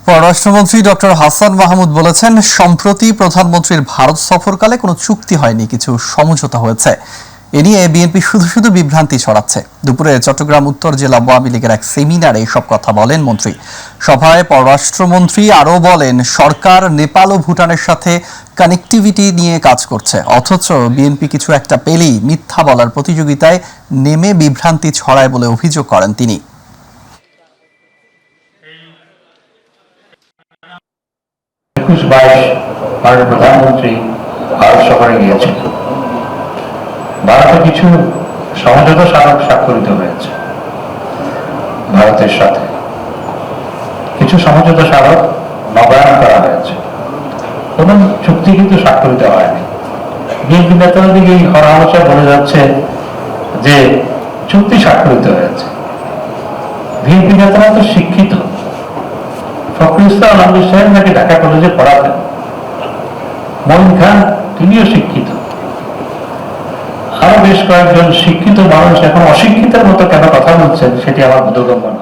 পররাষ্ট্রমন্ত্রী ডক্টর হাসান মাহমুদ বলেছেন, সম্প্রতি প্রধানমন্ত্রীর ভারত সফরকালে কোনো চুক্তি হয়নি, কিছু সমঝোতা হয়েছে। এ নিয়ে বিএনপি শুধু শুধু বিভ্রান্তি ছড়াচ্ছে। দুপুরে চট্টগ্রাম উত্তর জেলা আওয়ামী লীগের এক সেমিনারে এসব কথা বলেন মন্ত্রী। সভায় পররাষ্ট্রমন্ত্রী আরও বলেন, সরকার নেপাল ও ভুটানের সাথে কানেক্টিভিটি নিয়ে কাজ করছে, অথচ বিএনপি কিছু একটা পেলেই মিথ্যা বলার প্রতিযোগিতায় নেমে বিভ্রান্তি ছড়ায় বলে অভিযোগ করেন তিনি। 21-22 মাননীয় প্রধানমন্ত্রী ভারত সফরে গিয়েছেন। ভারতে কিছু সমঝোতা স্মারক স্বাক্ষরিত হয়েছে ভারতের সাথে, কিছু সমঝোতা স্মারক নবায়ন করা হয়েছে, কোন চুক্তি কিন্তু স্বাক্ষরিত হয়নি। বিএনপি নেতাদের দিকে এই হরহামেশা বলে যাচ্ছে যে চুক্তি স্বাক্ষরিত হয়েছে। বিএনপি নেতারা তো শিক্ষিত। ফখরুল ইসলাম আলমগীর সাহেব নাকি ঢাকা কলেজে পড়াতেন, মঈন খান তিনিও শিক্ষিত, আরো বেশ কয়েকজন শিক্ষিত মানুষ এখন অশিক্ষিতের মতো কেন কথা বলছেন সেটি আমার বোধগম্য না।